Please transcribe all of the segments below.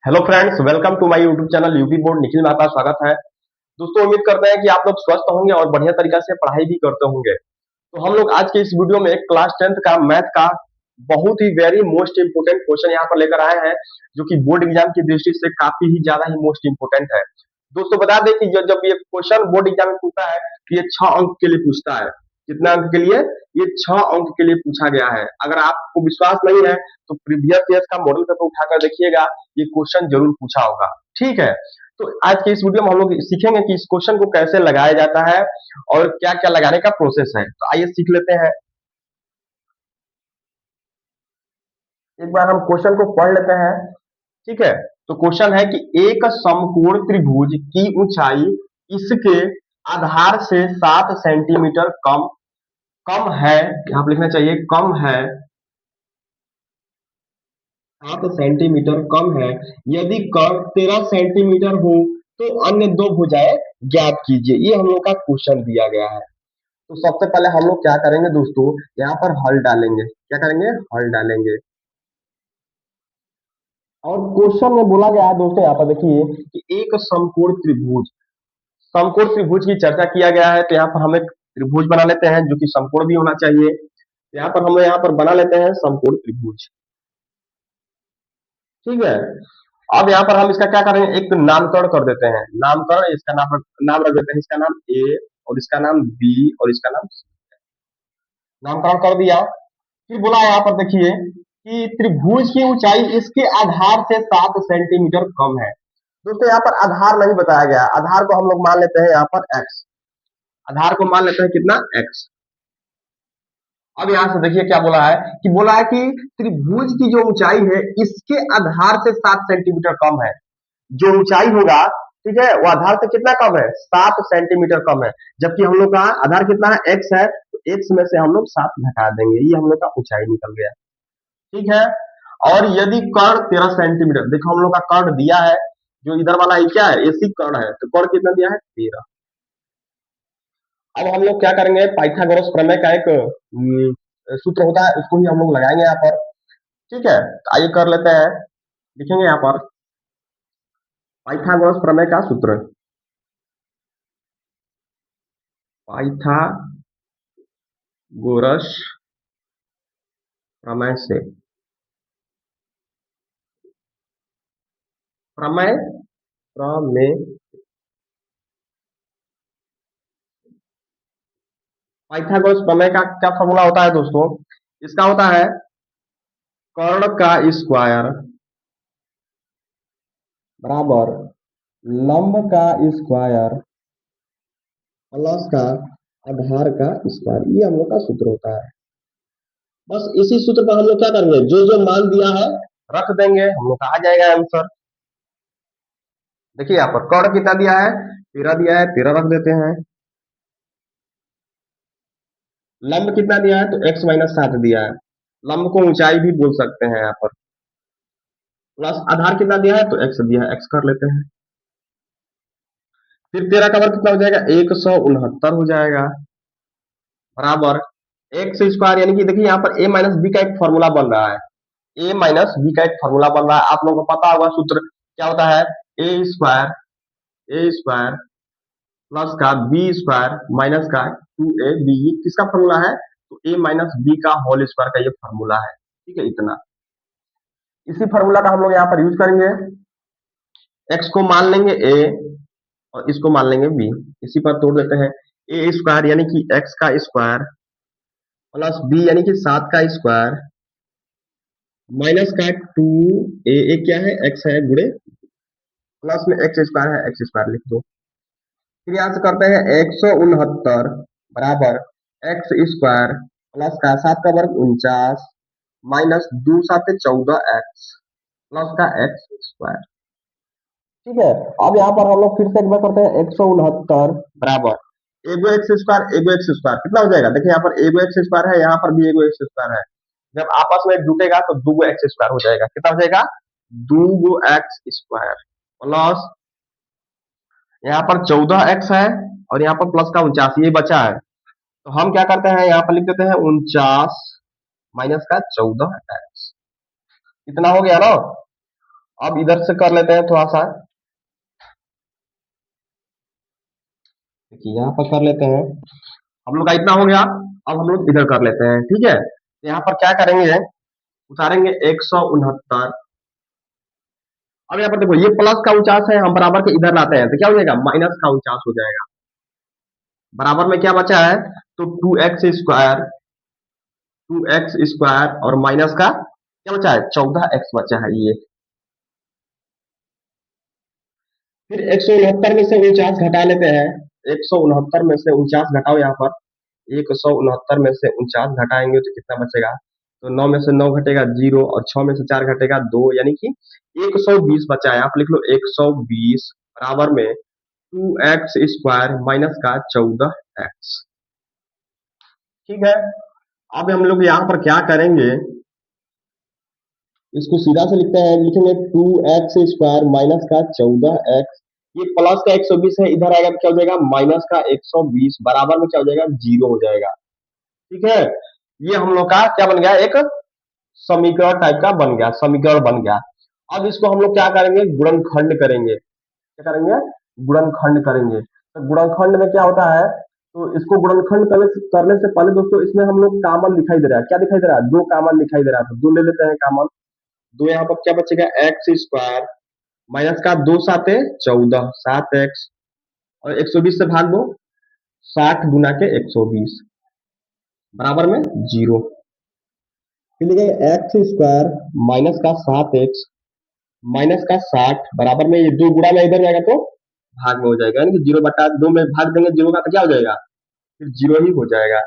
Hello friends, welcome to my YouTube channel UP board. Nikhil में आपका स्वागत है। दोस्तों, उम्मीद करते हैं कि आप लोग स्वस्थ होंगे और बढ़िया तरीका से पढ़ाई भी करते होंगे। तो हम लोग आज के इस वीडियो में क्लास 10th का मैथ का बहुत ही वेरी मोस्ट इंपोर्टेंट क्वेश्चन यहाँ पर लेकर आए हैं, जो कि बोर्ड एग्जाम की दृष्टि से काफी ही ज्यादा ही मोस्ट इंपोर्टेंट है। दोस्तों, बता दें कि जब ये क्वेश्चन बोर्ड एग्जाम में पूछता है कि ये 6 अंक के लिए पूछता है। कितना अंक के लिए? ये 6 अंक के लिए पूछा गया है। अगर आपको विश्वास नहीं है तो प्रीवियस ईयर का मॉडल पेपर उठाकर देखिएगा, ये क्वेश्चन जरूर पूछा होगा। ठीक है, तो आज के इस वीडियो में हम लोग सीखेंगे कि इस क्वेश्चन को कैसे लगाया जाता है और क्या क्या लगाने का प्रोसेस है। तो आइए सीख लेते हैं। एक बार हम क्वेश्चन को पढ़ लेते हैं। ठीक है, तो क्वेश्चन है कि एक समकोण त्रिभुज की ऊंचाई इसके आधार से 7 सेंटीमीटर कम कम है। यहाँ पर लिखना चाहिए कम है, 7 सेंटीमीटर कम है। यदि कर्व 13 सेंटीमीटर हो तो अन्य दो भुजाएं ज्ञात कीजिए। ये हम लोग का क्वेश्चन दिया गया है। तो सबसे पहले हम लोग क्या करेंगे दोस्तों, यहाँ पर हल डालेंगे। क्या करेंगे? हल डालेंगे। और क्वेश्चन में बोला गया है दोस्तों, यहाँ पर देखिए कि एक समकोण त्रिभुज, समकोण त्रिभुज की चर्चा किया गया है। तो यहाँ पर हम एक त्रिभुज बना लेते हैं जो कि समकोण भी होना चाहिए। यहाँ पर हम यहाँ पर बना लेते हैं समकोण त्रिभुज। ठीक है, अब यहाँ पर हम इसका क्या करेंगे, एक नामकरण कर देते हैं। नामकरण, इसका नाम रख देते हैं। इसका नाम ए और इसका नाम बी और इसका नाम सी। नामकरण कर दिया। फिर बोला यहाँ पर देखिए कि त्रिभुज की ऊंचाई इसके आधार से 7 सेंटीमीटर कम है। दोस्तों, यहाँ पर आधार नहीं बताया गया। आधार को हम लोग मान लेते हैं यहाँ पर एक्स। आधार को मान लेते हैं कितना? एक्स। अब यहाँ से देखिए क्या बोला है कि त्रिभुज की जो ऊंचाई है इसके आधार से 7 सेंटीमीटर कम है। जो ऊंचाई होगा, ठीक है, वो आधार से कितना कम है? 7 सेंटीमीटर कम है। जबकि हम लोग का आधार कितना है? एक्स है। तो एक्स में से हम लोग 7 घटा देंगे। ये हम लोग का ऊंचाई निकल गया। ठीक है, और यदि कर्ण 13 सेंटीमीटर, देखो हम लोग का कर्ण दिया है, जो इधर वाला ये क्या है? एसी कर्ण है। तो कर्ण कितना दिया है? 13। अब हम लोग क्या करेंगे, पाइथागोरस प्रमेय का एक सूत्र होता है, उसको भी हम लोग लगाएंगे यहाँ पर। ठीक है, तो आइए कर लेते हैं। लिखेंगे यहाँ पर पाइथागोरस प्रमेय का सूत्र। पाइथागोरस प्रमेय से, प्रमेय प्रमेय पाइथागोरस प्रमेय का क्या फॉर्मूला होता है दोस्तों? इसका होता है कर्ण का स्क्वायर बराबर लंब का स्क्वायर प्लस का आधार का स्क्वायर। ये हम लोग का सूत्र होता है। बस इसी सूत्र पर हम लोग क्या करेंगे, जो जो मान दिया है रख देंगे, हम लोग का आ जाएगा आंसर। देखिए यहाँ पर कर्ण कितना दिया है? 13 दिया है, 13 रख देते हैं। लंब कितना दिया है? तो x-7 दिया है। लंब को ऊंचाई भी बोल सकते हैं यहाँ पर। प्लस आधार कितना दिया है? तो x दिया है, x कर लेते हैं। फिर 13 का वर्ग कितना हो जाएगा? 169 हो जाएगा बराबर एक्स स्क्वायर, यानी कि देखिए यहाँ पर a माइनस बी का एक फॉर्मूला बन रहा है। a माइनस बी का एक फॉर्मूला बन रहा है। आप लोगों को पता होगा सूत्र क्या होता है? ए स्क्वायर प्लस का बी स्क्वायर माइनस का 2ab। ये किसका फॉर्मूला है? तो a माइनस बी का होल स्क्वायर का ये फॉर्मूला है। ठीक है, इतना। इसी फॉर्मूला का हम लोग यहाँ पर यूज करेंगे। x को मान लेंगे a और इसको मान लेंगे b। इसी पर तोड़ देते हैं। ए स्क्वायर यानी कि x का स्क्वायर प्लस b यानी कि 7 का स्क्वायर माइनस का 2a, क्या है? x है, गुणे प्लस में एक्स स्क्वायर है, एक्स स्क्वायर लिख दो। फिर यहाँ से करते हैं 169 बराबर एक्स स्क्वायर प्लस का 7 का वर्ग 49 माइनस 2 7 14 एक्स प्लस का एक्स स्क्वायर। ठीक है, अब यहाँ पर हम लोग फिर से एक बार करते हैं 169 बराबर एगो एक्स स्क्वायर, एगो एक्स स्क्वायर कितना हो जाएगा? देखिए यहाँ पर एगो एक्स स्क्वायर है, यहाँ पर भी एगो एक्स स्क्वायर है। जब आपस में जुटेगा तो 2 एक्स स्क्वायर हो जाएगा। कितना हो जाएगा? 2 एक्स स्क्वायर प्लस यहाँ पर 14 एक्स है और यहाँ पर प्लस का 49, ये बचा है। तो हम क्या करते हैं, यहाँ पर लिख देते हैं 49 माइनस का 14 एक्स। इतना हो गया ना? अब इधर से कर लेते हैं थोड़ा सा, देखिए यहाँ पर कर लेते हैं, हम लोग का इतना हो गया। अब हम लोग इधर कर लेते हैं, ठीक है। तो यहाँ पर क्या करेंगे, उतारेंगे 169। अब यहाँ पर देखो ये प्लस का 49 है, हम बराबर के इधर लाते हैं तो क्या हो जाएगा, माइनस का 49 हो जाएगा। बराबर में क्या बचा है, तो 2x² 2x² और माइनस का क्या बचा है, 14x बचा है ये। फिर 169 में से 49 घटा लेते हैं। 169 में से 49 घटाओ, यहाँ पर 169 में से 49 घटाएंगे तो कितना बचेगा, तो 9 में से 9 घटेगा 0, और 6 में से 4 घटेगा 2, यानी कि 120 बचा है। आप लिख लो 120 बराबर में 2x² माइनस का 14x। ठीक है। अब हम लोग यहाँ पर क्या करेंगे, इसको सीधा से लिखते हैं, लिखेंगे 2x² माइनस का 14x। ये प्लस का 120 है, इधर आएगा तो क्या हो जाएगा, माइनस का 120 बराबर में क्या हो जाएगा, 0 हो जाएगा। ठीक है। ये हम लोग का क्या बन गया, एक समीकरण टाइप का बन गया, समीकरण बन गया। अब इसको हम लोग क्या करेंगे, गुणनखंड करेंगे। क्या करेंगे, गुणनखंड करेंगे। तो गुणनखंड में क्या होता है, तो इसको गुणनखंड करने से पहले दोस्तों इसमें हम लोग कॉमन दिखाई दे रहा है, क्या दिखाई दे रहा है, दो कॉमन दिखाई दे रहा है, तो दो ले लेते हैं कॉमन। दो यहाँ पर क्या बचेगा, x² माइनस का 2 साते 14, 7x, और 120 से भाग दो, 60 गुना के 120 बराबर में 0। फिर लिखेंगे x² माइनस का 7x माइनस का 60 बराबर में, ये दो गुणा में इधर जाएगा तो भाग में हो जाएगा, यानी कि 0/2 में भाग देंगे 0 का तो क्या हो जाएगा, फिर 0 ही हो जाएगा।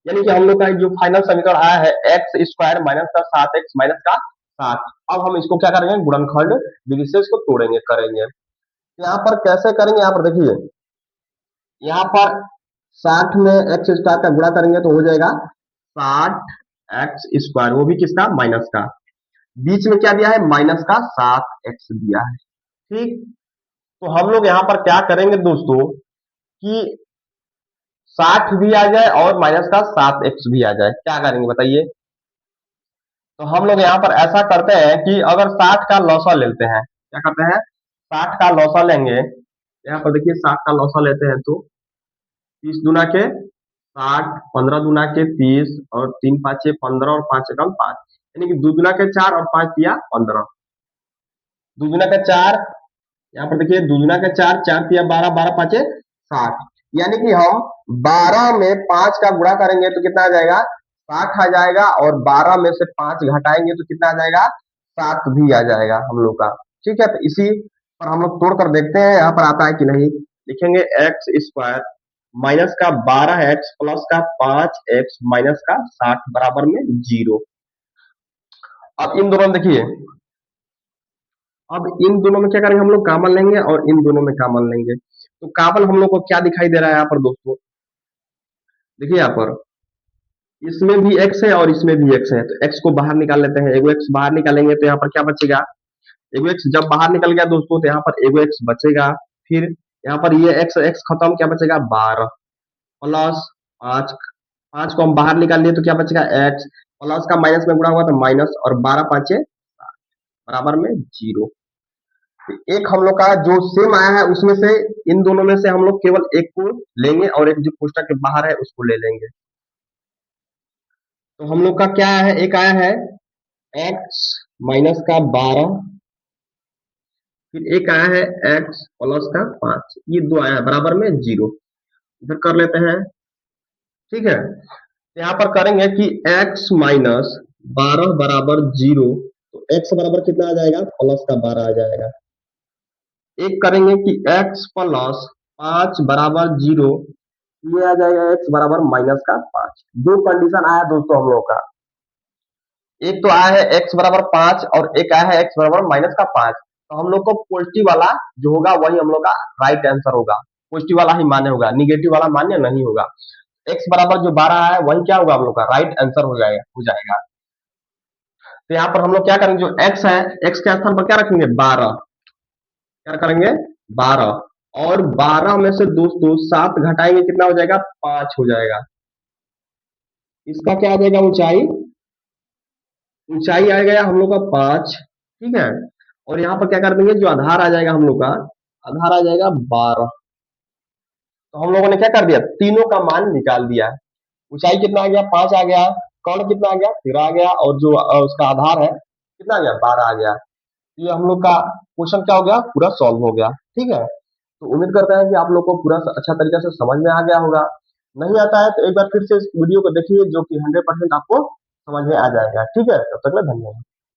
यानी कि हम लोग का जो फाइनल समीकरण आया है x² माइनस का 7x माइनस का 60। अब हम इसको क्या करेंगे, गुणनखंड विधि से इसको तोड़ेंगे, करेंगे। यहाँ पर कैसे करेंगे, यहाँ पर देखिए, यहाँ पर 60 में x² का गुणा करेंगे तो हो जाएगा 60x², वो भी किसका, माइनस का। बीच में क्या दिया है, माइनस का 7x दिया है। ठीक। तो हम लोग यहाँ पर क्या करेंगे दोस्तों, कि 60 भी आ जाए और माइनस का 7x भी आ जाए, क्या करेंगे बताइए। तो हम लोग यहाँ पर ऐसा करते हैं कि अगर 60 का लौसा लेते हैं, क्या करते हैं, 60 का लौसा लेंगे। यहाँ पर देखिए 60 का लौसा लेते हैं तो 30 दुना के 60, 15 दुना के 30, और 3 पाँचे 15, और 5 एकम 5, यानी कि 2 दुना के 4 और 5 दिया 15। 2 दुना के 4, यहाँ पर देखिए 2 दुना के 4, 4 दिया 12, 12 पाँचे 60, यानी कि हम 12 में 5 का गुणा करेंगे तो कितना आ जाएगा, 60 आ जाएगा, और 12 में से 5 घटाएंगे तो कितना आ जाएगा, 7 भी आ जाएगा हम लोग का। ठीक है। तो इसी पर हम लोग तोड़ कर देखते हैं यहाँ पर आता है कि नहीं। लिखेंगे x² माइनस का 12x प्लस का 5x माइनस का 60 बराबर में 0। अब इन दोनों में देखिए, अब इन दोनों में क्या करेंगे, हम लोग कॉमन लेंगे और इन दोनों में कॉमन लेंगे। तो कॉमन हम लोग को क्या दिखाई दे रहा है यहाँ पर दोस्तों, देखिए यहाँ पर इसमें भी x है और इसमें भी x है, तो x को बाहर निकाल लेते हैं। एगो x बाहर निकालेंगे तो यहाँ पर क्या बचेगा, एगो x जब बाहर निकल गया दोस्तों तो यहाँ पर एगो x बचेगा। फिर यहाँ पर ये x x खत्म, क्या बचेगा, 12 प्लस 5, 5 को हम बाहर निकाल लिए तो क्या बचेगा, x प्लस का माइनस में गुणा हुआ तो माइनस, और 12 पाँचे बराबर में 0। एक हम लोग का जो सेम आया है उसमें से, इन दोनों में से हम लोग केवल एक को लेंगे और एक जो कोष्टक के बाहर है उसको ले लेंगे। तो हम लोग का क्या आया है, एक आया है x माइनस का 12, फिर एक आया है x प्लस का 5, ये दो आया है बराबर में 0। इधर कर लेते हैं। ठीक है। यहाँ पर करेंगे कि x माइनस 12 बराबर 0, तो x बराबर कितना आ जाएगा, प्लस का 12 आ जाएगा। एक करेंगे कि x प्लस 5 बराबर 0, ये आ जाएगा x बराबर माइनस का 5। दो कंडीशन आया दोस्तों हम लोग का, एक तो आया है x बराबर 5 और एक आया है x बराबर माइनस का 5। तो हम लोग को पॉजिटिव वाला जो होगा वही हम लोग का राइट आंसर होगा, पॉजिटिव वाला ही मान्य होगा, निगेटिव वाला मान्य नहीं होगा। x बराबर जो 12 है वही क्या होगा, हम लोग का राइट आंसर हो जाएगा। तो यहाँ पर हम लोग क्या करेंगे, जो x है, x के स्थान पर क्या रखेंगे, 12, क्या करेंगे, 12, और 12 में से दोस्तों 7 घटाएंगे कितना हो जाएगा, 5 हो जाएगा। इसका क्या आ जाएगा, ऊंचाई, ऊंचाई आ गया हम लोग का 5। ठीक है। और यहाँ पर क्या कर देंगे, जो आधार आ जाएगा हम लोग का, आधार आ जाएगा 12। तो हम लोगों ने क्या कर दिया, तीनों का मान निकाल दिया। ऊंचाई कितना आ गया, 5 आ गया। कौण कितना आ गया, 13 आ गया। और जो उसका आधार है कितना आ गया, 12 आ गया। ये हम लोग का क्वेश्चन क्या हो गया, पूरा सॉल्व हो गया। ठीक है, तो उम्मीद करते हैं कि आप लोग को पूरा अच्छा तरीके से समझ में आ गया होगा। नहीं आता है तो एक बार फिर से इस वीडियो को देखिए, जो कि 100% आपको समझ में आ जाएगा। ठीक है, तब तक के लिए धन्यवाद।